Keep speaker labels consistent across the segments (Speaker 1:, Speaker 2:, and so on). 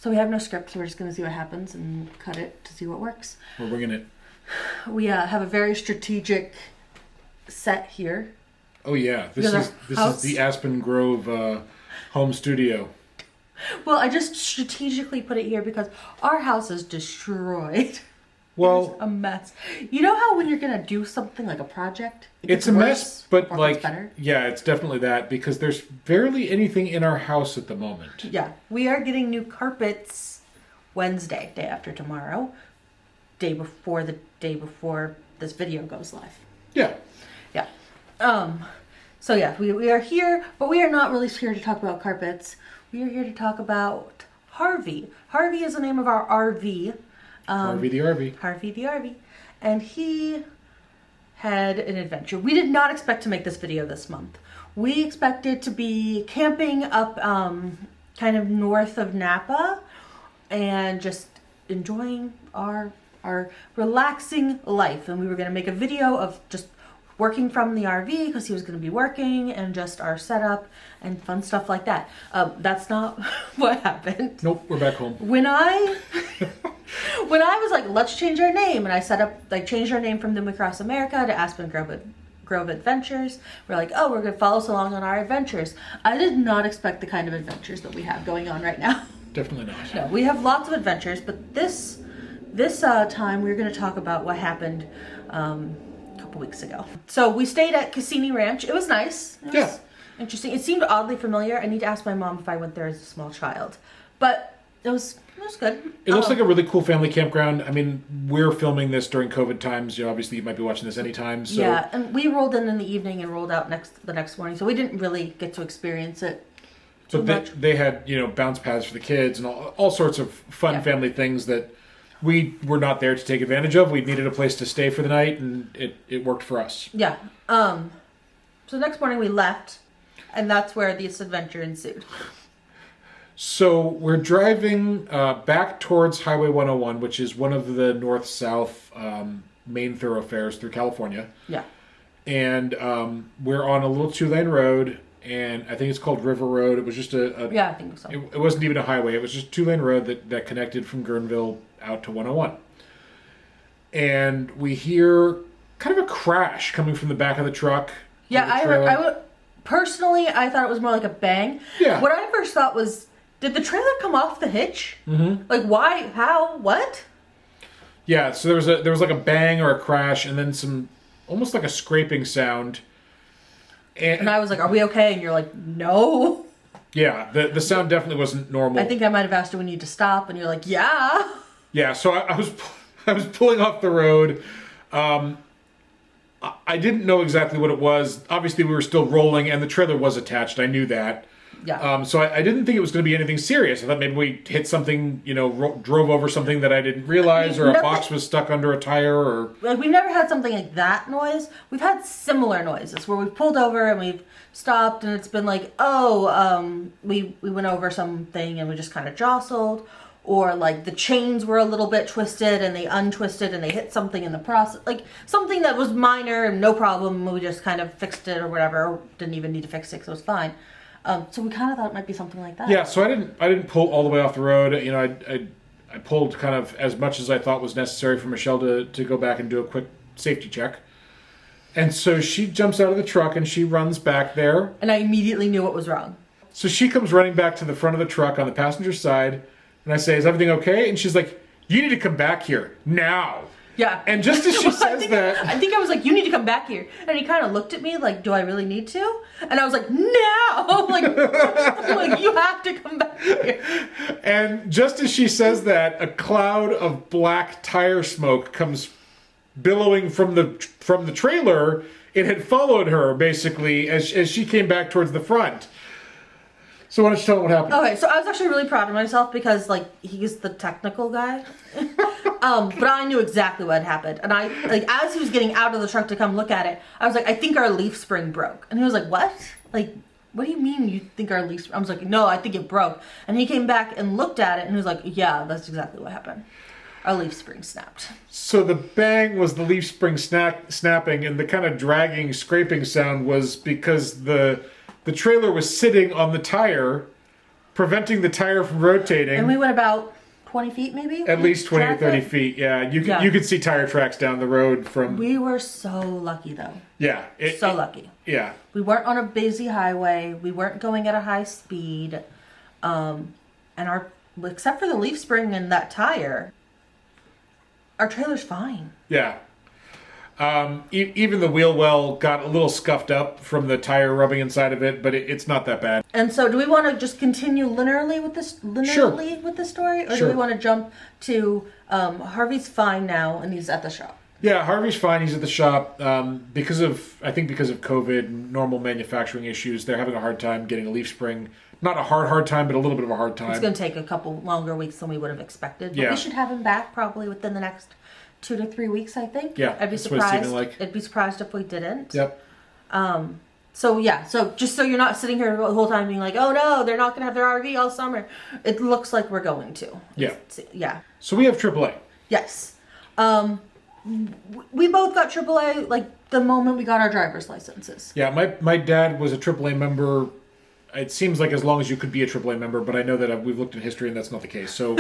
Speaker 1: So we have no script, so we're just going to see what happens and cut it to see what works.
Speaker 2: We're winging it.
Speaker 1: We have a very strategic set here.
Speaker 2: Oh yeah, this is the Aspen Grove home studio.
Speaker 1: Well, I just strategically put it here because our house is destroyed.
Speaker 2: Well,
Speaker 1: it's a mess. You know how when you're gonna do something like a project,
Speaker 2: it's a mess, but like,
Speaker 1: better?
Speaker 2: Yeah, it's definitely that because there's barely anything in our house at the moment.
Speaker 1: Yeah, we are getting new carpets Wednesday, day after tomorrow, day before this video goes live.
Speaker 2: Yeah.
Speaker 1: Yeah. So yeah, we are here, but we are not really here to talk about carpets. We are here to talk about Harvey. Harvey is the name of our RV.
Speaker 2: Harvey the RV.
Speaker 1: Harvey the RV. And he had an adventure. We did not expect to make this video this month. We expected to be camping up kind of north of Napa and just enjoying our relaxing life. And we were going to make a video of just working from the RV because he was going to be working and just our setup and fun stuff like that. That's not what happened.
Speaker 2: Nope, we're back home.
Speaker 1: When I was like, let's change our name, and I changed our name from Them Across America to Aspen Grove Adventures. We're like, oh, we're going to follow us along on our adventures. I did not expect the kind of adventures that we have going on right now.
Speaker 2: Definitely not.
Speaker 1: No, we have lots of adventures, but this time we're going to talk about what happened weeks ago. So we stayed at Cassini Ranch. It was nice. It was interesting. It seemed oddly familiar. I need to ask my mom if I went there as a small child. But it was good.
Speaker 2: It looks like a really cool family campground. I mean, we're filming this during COVID times. You know, obviously you might be watching this anytime. So.
Speaker 1: Yeah, and we rolled in the evening and rolled out the next morning. So we didn't really get to experience it too much.
Speaker 2: They had, you know, bounce pads for the kids and all sorts of fun family things that we were not there to take advantage of. We needed a place to stay for the night, and it worked for us.
Speaker 1: Yeah. So the next morning we left, and that's where this adventure ensued.
Speaker 2: So we're driving back towards Highway 101, which is one of the north-south main thoroughfares through California. Yeah. And we're on a little two-lane road, and I think it's called River Road. It was just
Speaker 1: yeah, I think so.
Speaker 2: It wasn't even a highway. It was just a two-lane road that connected from Guerneville out to 101. And we hear kind of a crash coming from the back of the truck.
Speaker 1: Yeah, I personally, I thought it was more like a bang.
Speaker 2: Yeah.
Speaker 1: What I first thought was, did the trailer come off the hitch?
Speaker 2: Mm-hmm.
Speaker 1: Like, why? How? What?
Speaker 2: Yeah, so there was like a bang or a crash, and then some, almost like a scraping sound.
Speaker 1: And I was like, are we okay? And you're like, no.
Speaker 2: Yeah, the sound definitely wasn't normal.
Speaker 1: I think I might have asked you, we need to stop, and you're like, yeah.
Speaker 2: Yeah, so I was pulling off the road. I didn't know exactly what it was. Obviously, we were still rolling, and the trailer was attached. I knew that. Yeah. So I didn't think it was going to be anything serious. I thought maybe we hit something, you know, drove over something that I didn't realize, or a box was stuck under a tire, or...
Speaker 1: Like, we've never had something like that noise. We've had similar noises where we've pulled over and we've stopped, and it's been like, we went over something and we just kind of jostled. Or like the chains were a little bit twisted and they untwisted and they hit something in the process. Like something that was minor and no problem. We just kind of fixed it or whatever. Didn't even need to fix it because it was fine. So we kind of thought it might be something like that.
Speaker 2: Yeah, so I didn't pull all the way off the road. You know, I pulled kind of as much as I thought was necessary for Michelle to go back and do a quick safety check. And so she jumps out of the truck and she runs back there.
Speaker 1: And I immediately knew what was wrong.
Speaker 2: So she comes running back to the front of the truck on the passenger side. And I say, is everything okay? And she's like, you need to come back here now. Yeah. And just as she says that...
Speaker 1: I think I was like, you need to come back here. And he kind of looked at me like, do I really need to? And I was like, now! I'm like, you have to come back here.
Speaker 2: And just as she says that, a cloud of black tire smoke comes billowing from the trailer. It had followed her, basically, as she came back towards the front. So why don't you tell them what happened?
Speaker 1: Okay, so I was actually really proud of myself because, like, he's the technical guy. But I knew exactly what had happened. And as he was getting out of the truck to come look at it, I was like, I think our leaf spring broke. And he was like, what? Like, what do you mean you think our leaf spring? I was like, no, I think it broke. And he came back and looked at it and he was like, yeah, that's exactly what happened. Our leaf spring snapped.
Speaker 2: So the bang was the leaf spring snapping, and the kind of dragging, scraping sound was because the trailer was sitting on the tire preventing the tire from rotating.
Speaker 1: And we went about 20 feet, maybe?
Speaker 2: At least 20
Speaker 1: Traffic.
Speaker 2: or 30 feet, yeah. You could see tire tracks down the road from...
Speaker 1: We were so lucky, though.
Speaker 2: Yeah.
Speaker 1: Lucky.
Speaker 2: Yeah.
Speaker 1: We weren't on a busy highway. We weren't going at a high speed. And except for the leaf spring and that tire, our trailer's fine.
Speaker 2: Yeah. Even the wheel well got a little scuffed up from the tire rubbing inside of it, but it's not that bad.
Speaker 1: And so, do we want to just continue linearly with this with the story, or do we want to jump to Harvey's fine now and he's at the shop?
Speaker 2: Yeah, Harvey's fine. He's at the shop because of COVID and normal manufacturing issues. They're having a hard time getting a leaf spring. Not a hard time, but a little bit of a hard time.
Speaker 1: It's going to take a couple longer weeks than we would have expected. But
Speaker 2: yeah.
Speaker 1: We should have him back probably within the next 2 to 3 weeks, I think.
Speaker 2: Yeah,
Speaker 1: I'd be surprised. I'd be surprised if we didn't.
Speaker 2: Yep.
Speaker 1: So just so you're not sitting here the whole time being like, oh no, they're not going to have their RV all summer. It looks like we're going to. Yeah.
Speaker 2: So we have AAA.
Speaker 1: Yes. We both got AAA like the moment we got our driver's licenses.
Speaker 2: Yeah, my dad was a AAA member. It seems like as long as you could be a AAA member, but I know that we've looked at history and that's not the case. So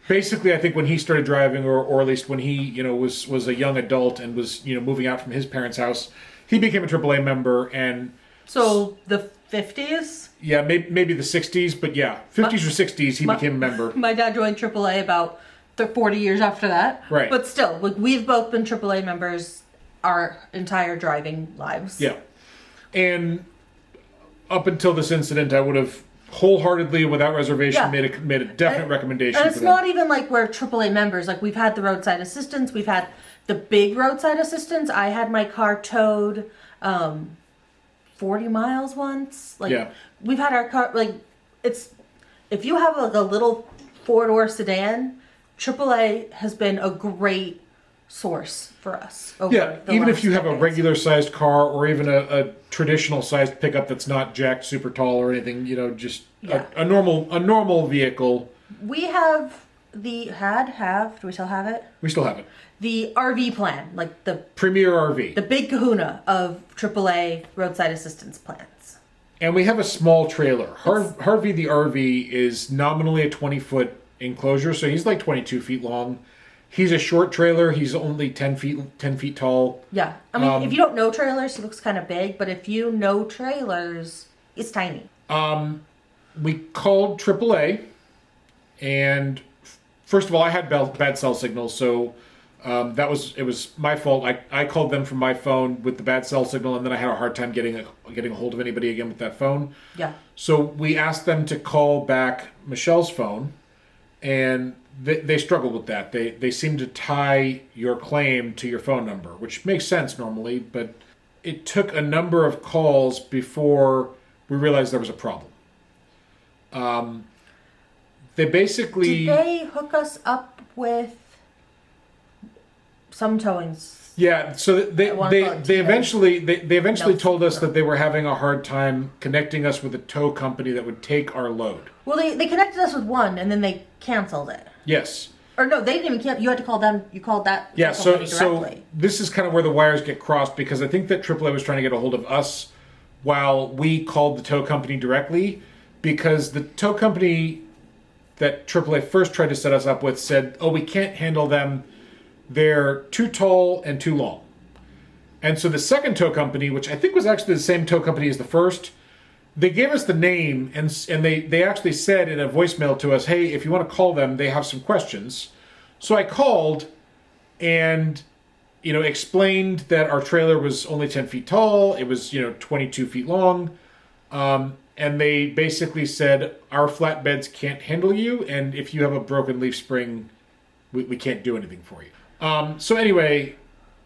Speaker 2: basically, I think when he started driving, or at least when he was a young adult and was moving out from his parents' house, he became a AAA member. And
Speaker 1: so the 50s.
Speaker 2: Yeah, maybe the 60s, but yeah, 50s or 60s, he became a member.
Speaker 1: My dad joined AAA about 40 years after that.
Speaker 2: Right.
Speaker 1: But still, we've both been AAA members our entire driving lives.
Speaker 2: Yeah. And up until this incident, I would have wholeheartedly, without reservation, made a definite recommendation.
Speaker 1: And it's not even like we're AAA members. Like, we've had the roadside assistance. We've had the big roadside assistance. I had my car towed 40 miles once. Like, we've had our car, like, it's, if you have like a little 4-door sedan, AAA has been a great source for us.
Speaker 2: Even if you have a regular sized car or even a traditional sized pickup that's not jacked super tall or anything, just a normal vehicle.
Speaker 1: We have do we still have it?
Speaker 2: We still have it.
Speaker 1: The RV plan, like the
Speaker 2: Premier RV.
Speaker 1: The big kahuna of AAA roadside assistance plans.
Speaker 2: And we have a small trailer. Harvey the RV is nominally a 20-foot enclosure, so he's like 22 feet long. He's a short trailer. He's only 10 feet tall.
Speaker 1: Yeah. I mean, if you don't know trailers, he looks kind of big. But if you know trailers, it's tiny.
Speaker 2: We called AAA. And first of all, I had bad cell signal. So it was my fault. I called them from my phone with the bad cell signal. And then I had a hard time getting a hold of anybody again with that phone.
Speaker 1: Yeah.
Speaker 2: So we asked them to call back Michelle's phone. And they struggled with that. They seem to tie your claim to your phone number, which makes sense normally, but it took a number of calls before we realized there was a problem. They basically...
Speaker 1: Did they hook us up with some towings?
Speaker 2: Yeah, so they eventually told us that they were having a hard time connecting us with a tow company that would take our load.
Speaker 1: Well, they connected us with one, and then they canceled it.
Speaker 2: Yes.
Speaker 1: Or no, they didn't even cancel. You had to call them. You called that
Speaker 2: company
Speaker 1: directly.
Speaker 2: So this is kind of where the wires get crossed, because I think that AAA was trying to get a hold of us while we called the tow company directly, because the tow company that AAA first tried to set us up with said, oh, we can't handle them. They're too tall and too long. And so the second tow company, which I think was actually the same tow company as the first, they gave us the name, and they actually said in a voicemail to us, hey, if you want to call them, they have some questions. So I called and, explained that our trailer was only 10 feet tall. It was, 22 feet long. And they basically said, our flatbeds can't handle you, and if you have a broken leaf spring, we can't do anything for you. So anyway,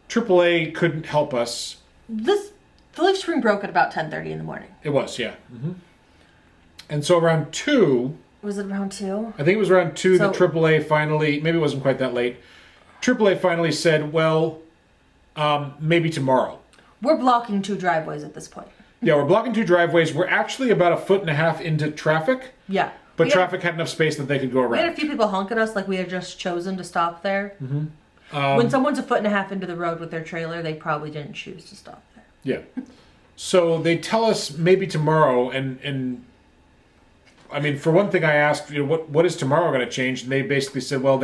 Speaker 2: AAA couldn't help us.
Speaker 1: The leaf spring broke at about 10:30 in the morning.
Speaker 2: It was, yeah. Mm-hmm. And so around 2...
Speaker 1: Was it around 2?
Speaker 2: I think it was around 2 that AAA finally... Maybe it wasn't quite that late. AAA finally said, well, maybe tomorrow.
Speaker 1: We're blocking 2 driveways at this point.
Speaker 2: Yeah, we're blocking 2 driveways. We're actually about 1.5 feet into traffic.
Speaker 1: Yeah.
Speaker 2: But traffic had enough space that they could go around.
Speaker 1: We had a few people honk at us like we had just chosen to stop there.
Speaker 2: Mm-hmm.
Speaker 1: When someone's 1.5 feet into the road with their trailer, they probably didn't choose to stop there.
Speaker 2: Yeah. So they tell us maybe tomorrow, and I mean, for one thing, I asked, what is tomorrow going to change? And they basically said, well,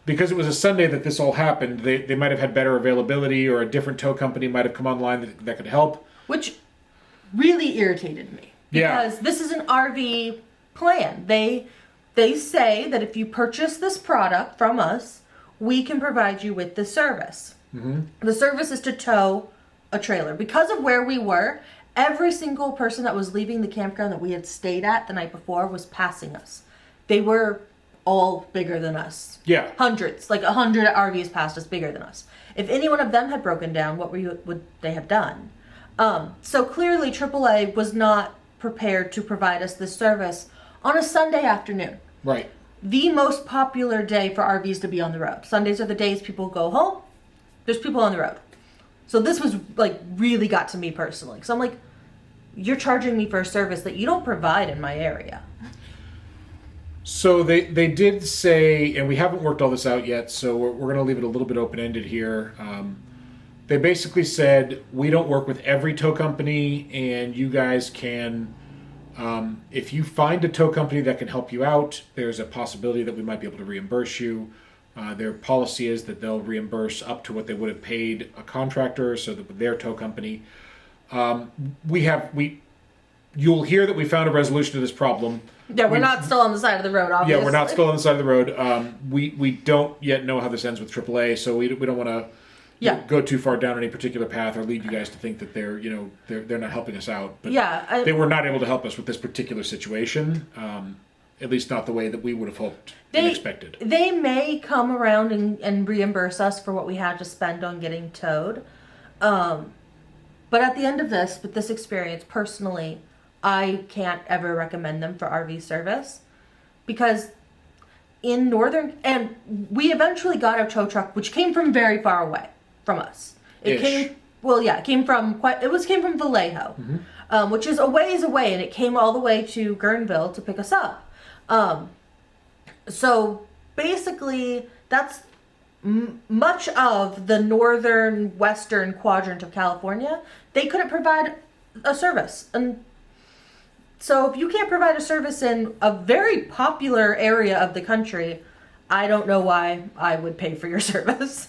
Speaker 2: because it was a Sunday that this all happened, they might have had better availability, or a different tow company might have come online that could help.
Speaker 1: Which really irritated me. Because this is an RV plan. They say that if you purchase this product from us, we can provide you with this service. Mm-hmm. The service is to tow a trailer. Because of where we were, every single person that was leaving the campground that we had stayed at the night before was passing us. They were all bigger than us.
Speaker 2: Yeah.
Speaker 1: Hundreds. Like 100 RVs passed us bigger than us. If any one of them had broken down, what would they have done? So clearly AAA was not prepared to provide us this service on a Sunday afternoon.
Speaker 2: Right.
Speaker 1: The most popular day for RVs to be on the road. Sundays are the days people go home. There's people on the road. So this was like really got to me personally. So I'm like, you're charging me for a service that you don't provide in my area.
Speaker 2: So they did say, and we haven't worked all this out yet, so we're going to leave it a little bit open-ended here. They basically said, we don't work with every tow company, and you guys can, if you find a tow company that can help you out, there's a possibility that we might be able to reimburse you. Their policy is that they'll reimburse up to what they would have paid a contractor, so that with their tow company. You'll hear that we found a resolution to this problem.
Speaker 1: Yeah, we're not still on the side of the road, obviously.
Speaker 2: Yeah, we're not still on the side of the road. We don't yet know how this ends with AAA, so we don't want to go too far down any particular path or lead you guys to think that they're not helping us out. But they were not able to help us with this particular situation, at least not the way that we would have hoped and expected. They
Speaker 1: may come around and reimburse us for what we had to spend on getting towed. But at the end of this, with this experience, personally, I can't ever recommend them for RV service, because in northern, and we eventually got a tow truck which came from very far away from us. It came from Vallejo, which is a ways away, and it came all the way to Guerneville to pick us up. So basically, that's much of the northern western quadrant of California. They couldn't provide a service, and so if you can't provide a service in a very popular area of the country, I don't know why I would pay for your service.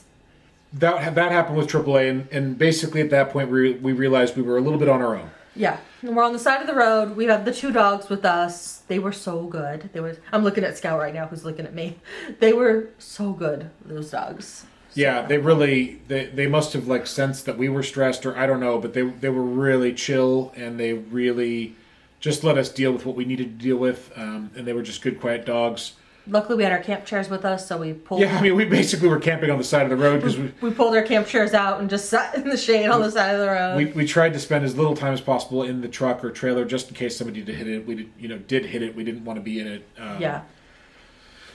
Speaker 2: That happened with AAA, and basically at that point we realized we were a little bit on our own.
Speaker 1: Yeah, and we're on the side of the road. We have the two dogs with us. They were so good. I'm looking at Scout right now, who's looking at me. They were so good, those dogs. So.
Speaker 2: Yeah, they must have sensed that we were stressed, or I don't know, but they were really chill, and they really just let us deal with what we needed to deal with, and they were just good, quiet dogs.
Speaker 1: Luckily, we had our camp chairs with us, so we pulled...
Speaker 2: Yeah, I mean, we basically were camping on the side of the road. Because
Speaker 1: we pulled our camp chairs out and just sat in the shade on the side of the road.
Speaker 2: We tried to spend as little time as possible in the truck or trailer, just in case somebody did hit it. We did hit it. We didn't want to be in it.
Speaker 1: Yeah.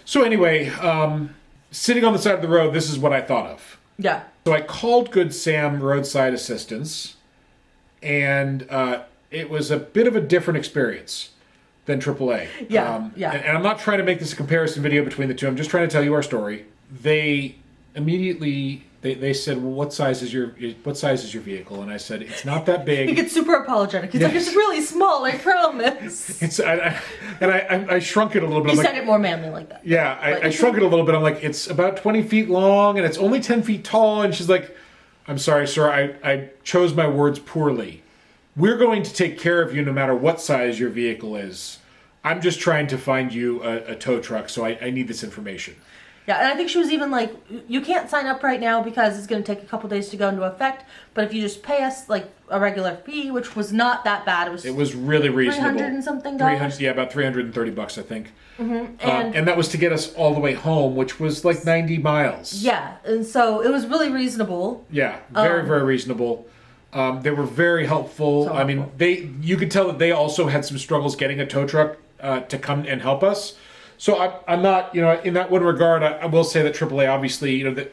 Speaker 2: So anyway, sitting on the side of the road, this is what I thought of.
Speaker 1: Yeah.
Speaker 2: So I called Good Sam Roadside Assistance, and it was a bit of a different experience than AAA.
Speaker 1: Yeah,
Speaker 2: And I'm not trying to make this a comparison video between the two. I'm just trying to tell you our story. They immediately they said, "Well, what size is your vehicle?" And I said, "It's not that big."
Speaker 1: He gets super apologetic. He's like, "It's really small, I promise."
Speaker 2: I shrunk it a little bit.
Speaker 1: He said it more manly like that.
Speaker 2: Yeah, I shrunk it a little bit. I'm like, "It's about 20 feet long and it's only 10 feet tall." And she's like, "I'm sorry, sir. I chose my words poorly. We're going to take care of you no matter what size your vehicle is. I'm just trying to find you a tow truck, so I need this information."
Speaker 1: Yeah, and I think she was even like, "You can't sign up right now because it's going to take a couple days to go into effect, but if you just pay us a regular fee," which was not that bad. It was
Speaker 2: really reasonable.
Speaker 1: $300 and something.
Speaker 2: $300, about $330, I think.
Speaker 1: Mm-hmm.
Speaker 2: And that was to get us all the way home, which was 90 miles.
Speaker 1: Yeah, and so it was really reasonable.
Speaker 2: Yeah, very reasonable. They were very helpful. I mean, you could tell that they also had some struggles getting a tow truck to come and help us. So I'm not, in that one regard, I will say that AAA, obviously,
Speaker 1: that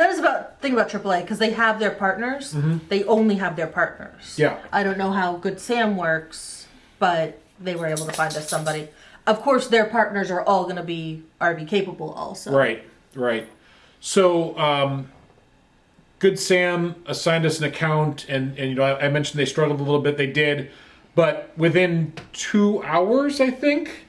Speaker 1: is thing about AAA, because they have their partners. Mm-hmm. They only have their partners.
Speaker 2: Yeah. I
Speaker 1: don't know how Good Sam works, but they were able to find us somebody. Of course, their partners are all going to be RV capable also.
Speaker 2: Right. So, Good Sam assigned us an account, and I mentioned they struggled a little bit. They did, But within 2 hours, I think,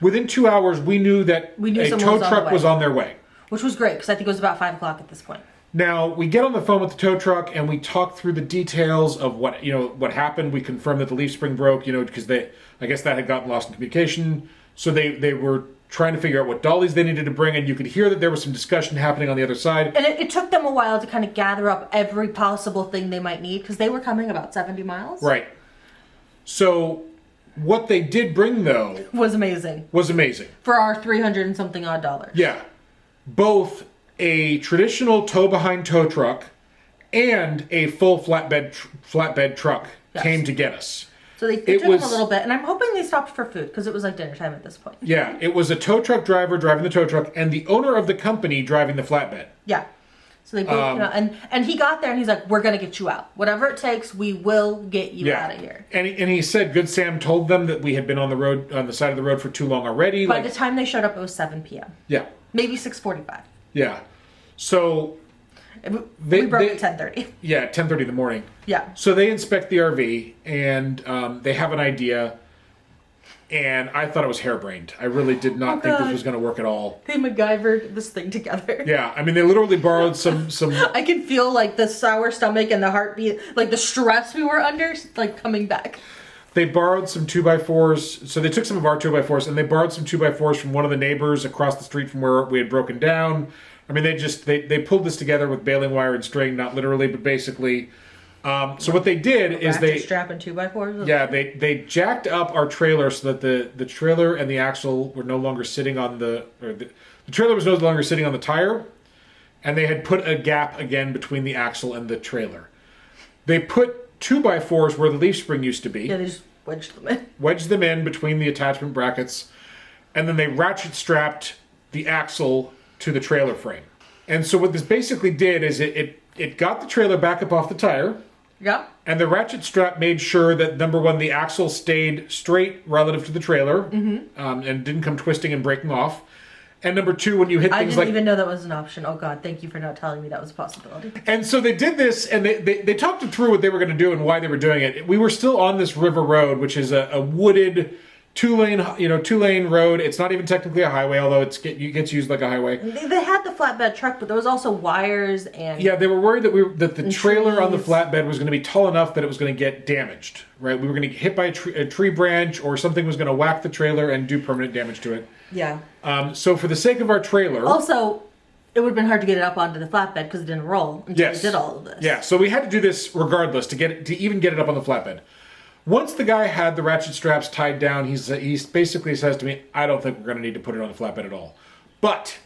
Speaker 2: within 2 hours, we knew that a tow truck was on their way.
Speaker 1: Which was great, because I think it was about 5 o'clock at this point.
Speaker 2: Now, we get on the phone with the tow truck, and we talk through the details of what happened. We confirmed that the leaf spring broke, because I guess that had gotten lost in communication. So they were trying to figure out what dollies they needed to bring, and you could hear that there was some discussion happening on the other side.
Speaker 1: And it took them a while to kind of gather up every possible thing they might need, because they were coming about 70 miles.
Speaker 2: Right. So what they did bring, though...
Speaker 1: was amazing.
Speaker 2: For
Speaker 1: our 300 and something odd dollars.
Speaker 2: Yeah. Both a traditional tow-behind tow truck and a full flatbed truck came to get us.
Speaker 1: So they took them a little bit, and I'm hoping they stopped for food, because it was like dinner time at this point.
Speaker 2: Yeah, it was a tow truck driver driving the tow truck, and the owner of the company driving the flatbed.
Speaker 1: Yeah. So they both, and he got there, and he's like, we're going to get you out. Whatever it takes, we will get you out of here.
Speaker 2: And he said, Good Sam told them that we had been on the side of the road for too long already.
Speaker 1: By the time they showed up, it was 7 p.m.
Speaker 2: Yeah.
Speaker 1: Maybe 6:45.
Speaker 2: Yeah. So...
Speaker 1: we broke at 10:30.
Speaker 2: Yeah, 10:30 in the morning.
Speaker 1: Yeah.
Speaker 2: So they inspect the RV, and they have an idea, and I thought it was harebrained. I really did not think this was going to work at all.
Speaker 1: They MacGyvered this thing together.
Speaker 2: Yeah, I mean, they literally borrowed some...
Speaker 1: I can feel, like, the sour stomach and the heartbeat, like, the stress we were under, like, coming back.
Speaker 2: They borrowed some 2x4s, so they took some of our 2x4s, and they borrowed some 2x4s from one of the neighbors across the street from where we had broken down. I mean, they pulled this together with baling wire and string, not literally, but basically. So what they did is they
Speaker 1: strap and 2x4s.
Speaker 2: Yeah, they jacked up our trailer so that the trailer and the axle were no longer sitting on the trailer was no longer sitting on the tire, and they had put a gap again between the axle and the trailer. They put 2x4s where the leaf spring used to be.
Speaker 1: Yeah, they just wedged them in.
Speaker 2: Wedged them in between the attachment brackets, and then they ratchet strapped the axle to the trailer frame. And so what this basically did is it got the trailer back up off the tire.
Speaker 1: Yeah.
Speaker 2: And the ratchet strap made sure that, number one, the axle stayed straight relative to the trailer, and didn't come twisting and breaking off. And number two, when you hit things like...
Speaker 1: I didn't even know that was an option. Oh, God, thank you for not telling me that was a possibility.
Speaker 2: And so they did this, and they talked it through what they were going to do and why they were doing it. We were still on this river road, which is a wooded... two-lane road. It's not even technically a highway, although it gets used like a highway.
Speaker 1: They had the flatbed truck, but there was also wires and...
Speaker 2: Yeah, they were worried that the trailer on the flatbed was going to be tall enough that it was going to get damaged, right? We were going to get hit by a tree branch, or something was going to whack the trailer and do permanent damage to it.
Speaker 1: Yeah.
Speaker 2: So for the sake of our trailer...
Speaker 1: Also, it would have been hard to get it up onto the flatbed because it didn't roll until we did all of this.
Speaker 2: Yeah, so we had to do this regardless to even get it up on the flatbed. Once the guy had the ratchet straps tied down, he basically says to me, I don't think we're going to need to put it on the flatbed at all. But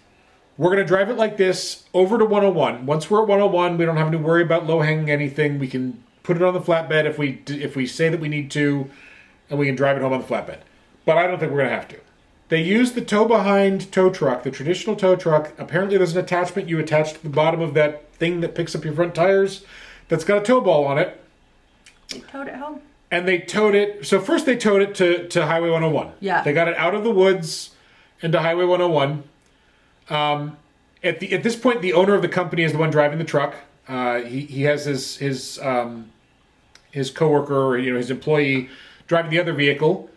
Speaker 2: we're going to drive it like this over to 101. Once we're at 101, we don't have to worry about low-hanging anything. We can put it on the flatbed if we say that we need to, and we can drive it home on the flatbed. But I don't think we're going to have to. They used the tow-behind tow truck, the traditional tow truck. Apparently there's an attachment you attach to the bottom of that thing that picks up your front tires that's got a tow ball on it.
Speaker 1: They towed it home.
Speaker 2: And they towed it. So first they towed it to Highway 101.
Speaker 1: Yeah.
Speaker 2: They got it out of the woods into Highway 101. At this point, the owner of the company is the one driving the truck. He has his coworker, or his employee, driving the other vehicle.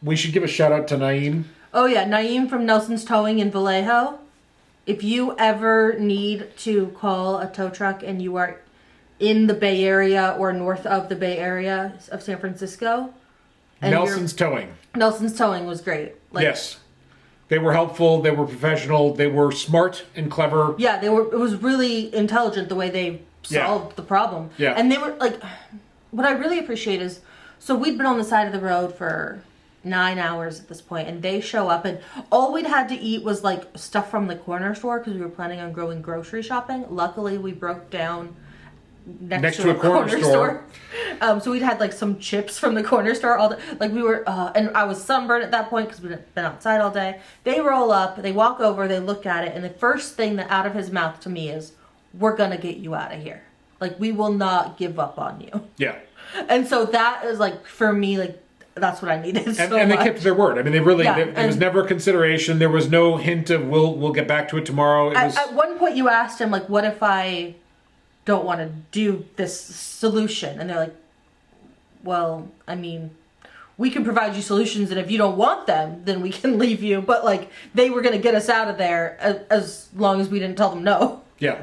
Speaker 2: We should give a shout out to Naeem.
Speaker 1: Oh yeah, Naeem from Nelson's Towing in Vallejo. If you ever need to call a tow truck and you are in the Bay Area or north of the Bay Area of San Francisco.
Speaker 2: Nelson's Towing.
Speaker 1: Nelson's Towing was great.
Speaker 2: Yes. They were helpful, they were professional, they were smart and clever.
Speaker 1: Yeah, it was really intelligent the way they solved the problem.
Speaker 2: Yeah.
Speaker 1: And they were like, what I really appreciate is, so we'd been on the side of the road for 9 hours at this point, and they show up, and all we'd had to eat was like stuff from the corner store because we were planning on going grocery shopping. Luckily, we broke down next to a corner store. So we'd had like some chips from the corner store all day. Like we were, and I was sunburned at that point because we'd been outside all day. They roll up, they walk over, they look at it, and the first thing that out of his mouth to me is, "We're gonna get you out of here. Like we will not give up on you."
Speaker 2: Yeah.
Speaker 1: And so that is like, for me, like that's what I needed.
Speaker 2: And they kept their word. I mean, they really. There was never a consideration. There was no hint of we'll get back to it tomorrow.
Speaker 1: At one point, you asked him like, "What if I don't want to do this solution?" And they're like, well, I mean, we can provide you solutions, and if you don't want them, then we can leave you. But like, they were going to get us out of there as long as we didn't tell them no.
Speaker 2: Yeah.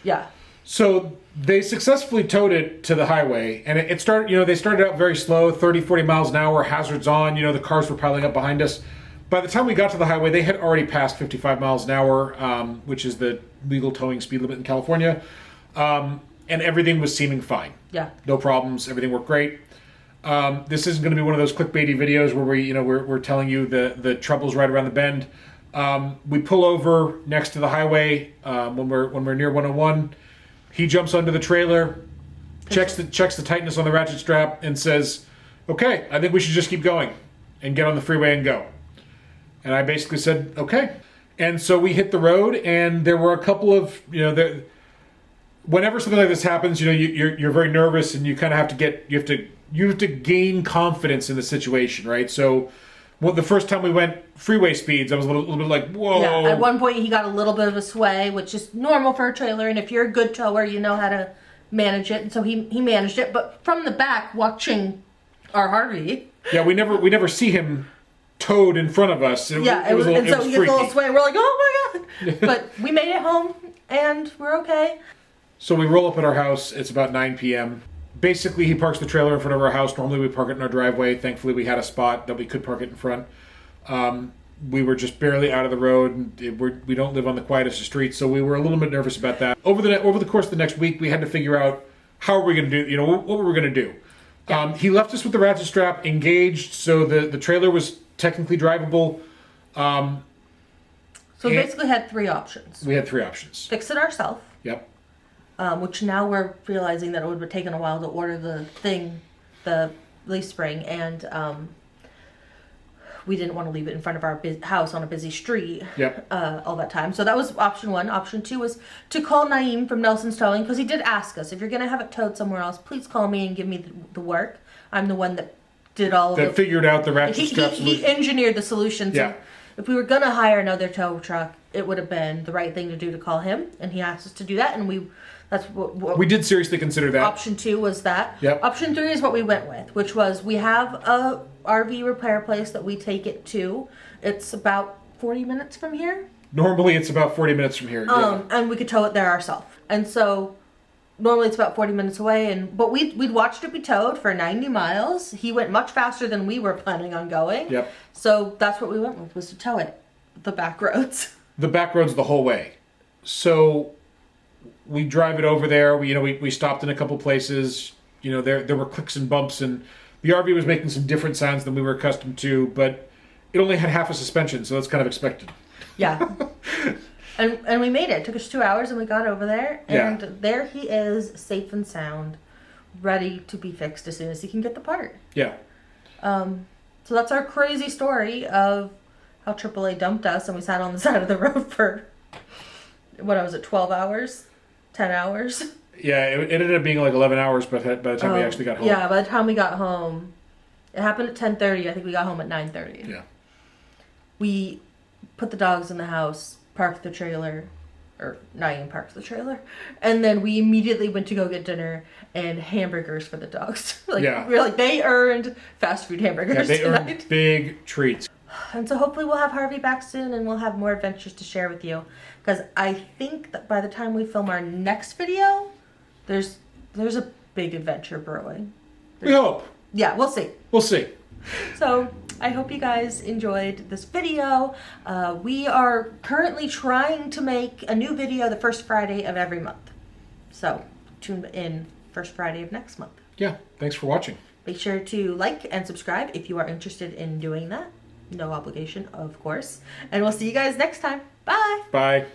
Speaker 1: Yeah.
Speaker 2: So they successfully towed it to the highway, and it started, they started out very slow, 30, 40 miles an hour, hazards on, the cars were piling up behind us. By the time we got to the highway, they had already passed 55 miles an hour, which is the legal towing speed limit in California. And everything was seeming fine.
Speaker 1: Yeah.
Speaker 2: No problems. Everything worked great. This isn't going to be one of those clickbaity videos where we're telling you the trouble's right around the bend. We pull over next to the highway when we're near 101. He jumps onto the trailer, checks the tightness on the ratchet strap, and says, "Okay, I think we should just keep going and get on the freeway and go." And I basically said, "Okay." And so we hit the road, and there were a couple of whenever something like this happens, you're very nervous, and you kind of have to gain confidence in the situation, right? So, the first time we went freeway speeds, I was a little bit like, whoa.
Speaker 1: Yeah, at one point he got a little bit of a sway, which is normal for a trailer, and if you're a good tower, you know how to manage it. And so he managed it, but from the back, watching our Harvey.
Speaker 2: Yeah, we never see him towed in front of us.
Speaker 1: So he gets a little sway. We're like, oh my god! But we made it home, and we're okay.
Speaker 2: So we roll up at our house. It's about 9 p.m. Basically, he parks the trailer in front of our house. Normally, we park it in our driveway. Thankfully, we had a spot that we could park it in front. We were just barely out of the road, and we don't live on the quietest of streets, so we were a little bit nervous about that. Over the course of the next week, we had to figure out how are we going to do. What were we going to do? Yeah. He left us with the ratchet strap engaged, so the trailer was technically drivable.
Speaker 1: So we basically had three options.
Speaker 2: We had three options.
Speaker 1: Fix it ourselves.
Speaker 2: Yep.
Speaker 1: Which now we're realizing that it would have taken a while to order the leaf spring, and we didn't want to leave it in front of our house on a busy street.
Speaker 2: Yep.
Speaker 1: All that time. So that was option one. Option two was to call Naeem from Nelson's Towing, because he did ask us, if you're going to have it towed somewhere else, please call me and give me the work. I'm the one that did all of it.
Speaker 2: That figured out the ratchet strap solution.
Speaker 1: He engineered the solution. So
Speaker 2: yeah.
Speaker 1: If we were going to hire another tow truck, it would have been the right thing to do to call him, and he asked us to do that, and that's what
Speaker 2: we did seriously consider that.
Speaker 1: Option two was that.
Speaker 2: Yep.
Speaker 1: Option three is what we went with, which was we have a RV repair place that we take it to. It's about 40 minutes from here.
Speaker 2: Normally it's about 40 minutes from here.
Speaker 1: And we could tow it there ourselves. And so normally it's about 40 minutes away, but we'd watched it be towed for 90 miles. He went much faster than we were planning on going.
Speaker 2: Yep.
Speaker 1: So that's what we went with, was to tow it the back roads.
Speaker 2: The back roads the whole way. So we drive it over there. We stopped in a couple places. There were clicks and bumps, and the RV was making some different sounds than we were accustomed to, but it only had half a suspension, so that's kind of expected.
Speaker 1: Yeah. And we made it. It took us 2 hours, and we got over there, and there he is, safe and sound, ready to be fixed as soon as he can get the part.
Speaker 2: Yeah.
Speaker 1: So that's our crazy story of how AAA dumped us, and we sat on the side of the road for, 12 hours? 10 hours?
Speaker 2: Yeah, it ended up being like 11 hours by the time we actually got home.
Speaker 1: Yeah, by the time we got home. It happened at 10:30. I think we got home at 9:30.
Speaker 2: Yeah.
Speaker 1: We put the dogs in the house, parked the trailer, or Naeem parked the trailer, and then we immediately went to go get dinner and hamburgers for the dogs. We're like, they earned fast food hamburgers
Speaker 2: they
Speaker 1: tonight.
Speaker 2: earned big treats.
Speaker 1: And so hopefully we'll have Harvey back soon, and we'll have more adventures to share with you. Because I think that by the time we film our next video, there's a big adventure brewing.
Speaker 2: We hope.
Speaker 1: Yeah, we'll see.
Speaker 2: We'll see.
Speaker 1: So I hope you guys enjoyed this video. We are currently trying to make a new video the first Friday of every month. So tune in first Friday of next month.
Speaker 2: Yeah, thanks for watching.
Speaker 1: Make sure to like and subscribe if you are interested in doing that. No obligation, of course. And we'll see you guys next time. Bye.
Speaker 2: Bye.